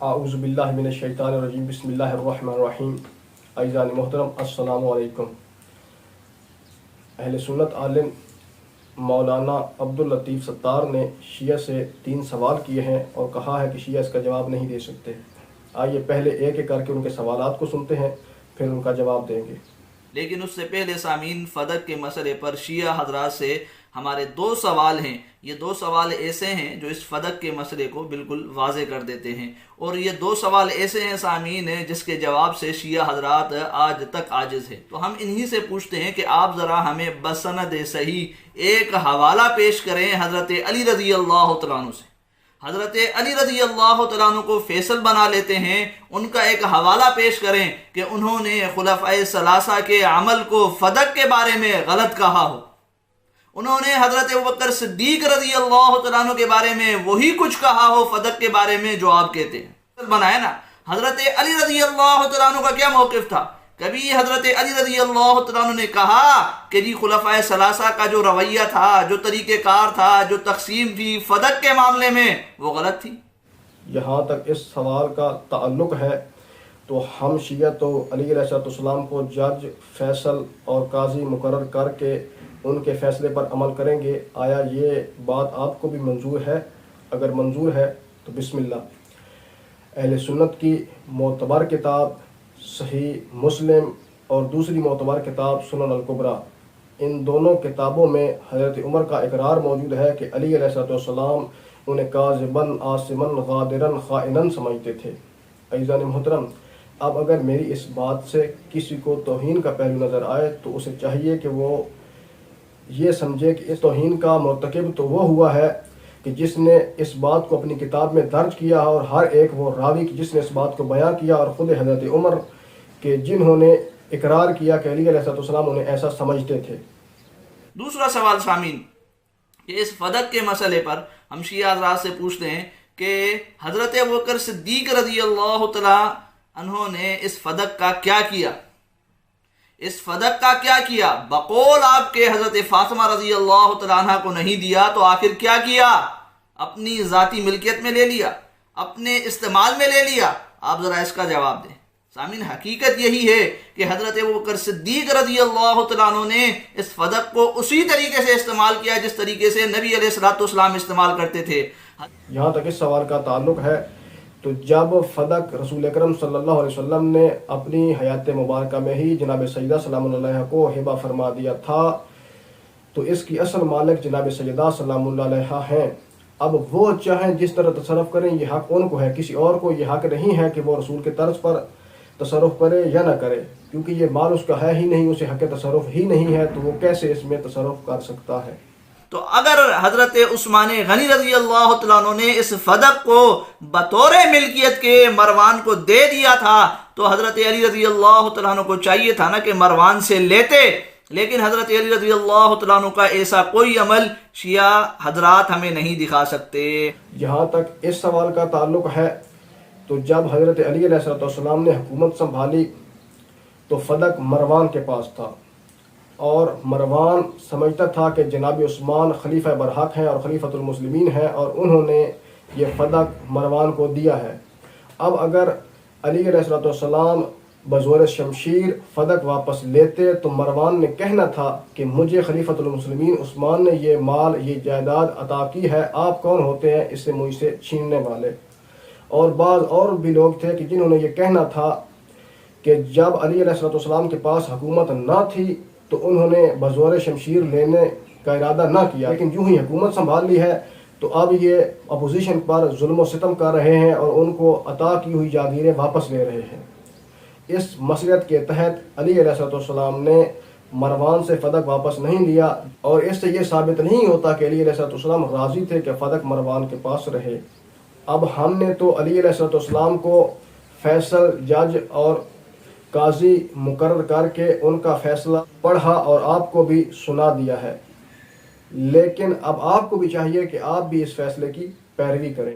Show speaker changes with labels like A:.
A: اعوذ باللہ من الشیطان الرجیم، بسم اللہ الرحمن الرحیم۔ عزیزان محترم، السلام علیکم۔ اہل سنت عالم مولانا عبداللطیف ستار نے شیعہ سے 3 سوال کیے ہیں اور کہا ہے کہ شیعہ اس کا جواب نہیں دے سکتے۔ آئیے پہلے ایک ایک کر کے ان کے سوالات کو سنتے ہیں، پھر ان کا جواب دیں گے۔
B: لیکن اس سے پہلے سامعین، فدق کے مسئلے پر شیعہ حضرات سے ہمارے 2 سوال ہیں۔ یہ 2 سوال ایسے ہیں جو اس فدق کے مسئلے کو بالکل واضح کر دیتے ہیں، اور یہ 2 سوال ایسے ہیں سامعین جس کے جواب سے شیعہ حضرات آج تک عاجز ہیں۔ تو ہم انہی سے پوچھتے ہیں کہ آپ ذرا ہمیں بسند صحیح ایک حوالہ پیش کریں حضرت علی رضی اللہ تعالیٰ عنہ سے۔ حضرت علی رضی اللہ تعالیٰ عنہ کو فیصل بنا لیتے ہیں، ان کا ایک حوالہ پیش کریں کہ انہوں نے خلفائے ثلاثہ کے عمل کو فدق کے بارے میں غلط کہا ہو، انہوں نے حضرت ابوبکر صدیق رضی اللہ تعالیٰ عنہ کے بارے میں وہی کچھ کہا ہو فدق کے بارے میں جو آپ کہتے ہیں۔ بنائے نا، حضرت علی رضی اللہ تعالیٰ عنہ کا کیا موقف تھا؟ کبھی حضرت علی رضی اللہ تعالیٰ عنہ نے کہا کہ جی خلفائے ثلاثہ کا جو رویہ تھا، جو طریقہ کار تھا، جو تقسیم تھی فدق کے معاملے میں، وہ غلط تھی؟
A: یہاں تک اس سوال کا تعلق ہے تو ہم شیعہ تو علی علیہ السلام کو جج، فیصل اور قاضی مقرر کر کے ان کے فیصلے پر عمل کریں گے۔ آیا یہ بات آپ کو بھی منظور ہے؟ اگر منظور ہے تو بسم اللہ۔ اہل سنت کی معتبر کتاب صحیح مسلم اور دوسری معتبر کتاب سنن الکبریٰ، ان دونوں کتابوں میں حضرت عمر کا اقرار موجود ہے کہ علی علیہ السلام انہیں کاذباً، عاصماً، غادراً، خائناً سمجھتے تھے۔ عزیزان محترم، اب اگر میری اس بات سے کسی کو توہین کا پہلو نظر آئے تو اسے چاہیے کہ وہ یہ سمجھے کہ اس توہین کا مرتکب تو وہ ہوا ہے کہ جس نے اس بات کو اپنی کتاب میں درج کیا، اور ہر ایک وہ راوی جس نے اس بات کو بیان کیا، اور خود حضرت عمر کہ جنہوں نے اقرار کیا کہ علی علیہ السلام انہیں ایسا سمجھتے تھے۔
B: دوسرا سوال سامعین، کہ اس فدق کے مسئلے پر ہم شیعہ حضرات سے پوچھتے ہیں کہ حضرت ابوبکر صدیق رضی اللہ تعالیٰ عنہ نے اس فدق کا کیا کیا؟ اس فدق کا کیا کیا؟ بقول آپ کے حضرت فاطمہ رضی اللہ تعالیٰ عنہ کو نہیں دیا تو آخر کیا کیا؟ اپنی ذاتی ملکیت میں لے لیا، اپنے استعمال میں لے لیا؟ آپ ذرا اس کا جواب دیں۔ سامعین، حقیقت یہی ہے کہ حضرت ابوبکر صدیق رضی اللہ تعالیٰ عنہ نے اس فدق کو اسی طریقے سے استعمال کیا جس طریقے سے نبی علیہ السلام استعمال کرتے تھے۔
A: یہاں تک اس سوال کا تعلق ہے تو جب فدق رسول اکرم صلی اللہ علیہ وسلم نے اپنی حیات مبارکہ میں ہی جناب سیدہ سلام اللہ علیہ کو ہبہ فرما دیا تھا، تو اس کی اصل مالک جناب سیدہ سلام اللہ علیہ ہیں۔ اب وہ چاہیں جس طرح تصرف کریں، یہ حق ان کو ہے، کسی اور کو یہ حق نہیں ہے کہ وہ رسول کے طرز پر تصرف کرے یا نہ کرے، کیونکہ یہ مال اس کا ہے ہی نہیں، اسے حق تصرف ہی نہیں ہے، تو وہ کیسے اس میں تصرف کر سکتا ہے؟
B: تو اگر حضرت عثمان غنی رضی اللہ تعالیٰ عنہ نے اس فدق کو بطور ملکیت کے مروان کو دے دیا تھا تو حضرت علی رضی اللہ تعالیٰ عنہ کو چاہیے تھا نا کہ مروان سے لیتے، لیکن حضرت علی رضی اللہ تعالیٰ عنہ کا ایسا کوئی عمل شیعہ حضرات ہمیں نہیں دکھا سکتے۔
A: جہاں تک اس سوال کا تعلق ہے تو جب حضرت علی علیہ السلام نے حکومت سنبھالی تو فدق مروان کے پاس تھا، اور مروان سمجھتا تھا کہ جناب عثمان خلیفہ برحق ہیں اور خلیفۃ المسلمین ہیں، اور انہوں نے یہ فدق مروان کو دیا ہے۔ اب اگر علی علیہ السلام بزور شمشیر فدق واپس لیتے تو مروان نے کہنا تھا کہ مجھے خلیفۃ المسلمین عثمان نے یہ مال، یہ جائیداد عطا کی ہے، آپ کون ہوتے ہیں اسے مجھ سے چھیننے والے؟ اور بعض اور بھی لوگ تھے کہ جنہوں نے یہ کہنا تھا کہ جب علی علیہ السلام کے پاس حکومت نہ تھی تو انہوں نے بزور شمشیر لینے کا ارادہ نہ کیا، لیکن یوں ہی حکومت سنبھال لی ہے تو اب یہ اپوزیشن پر ظلم و ستم کر رہے ہیں اور ان کو عطا کی ہوئی جاگیریں واپس لے رہے ہیں۔ اس مصلحت کے تحت علی علیہ السلام نے مروان سے فدق واپس نہیں لیا، اور اس سے یہ ثابت نہیں ہوتا کہ علی علیہ السلام راضی تھے کہ فدق مروان کے پاس رہے۔ اب ہم نے تو علی علیہ السلام کو فیصل، جج اور قاضی مقرر کر کے ان کا فیصلہ پڑھا اور آپ کو بھی سنا دیا ہے، لیکن اب آپ کو بھی چاہیے کہ آپ بھی اس فیصلے کی پیروی کریں۔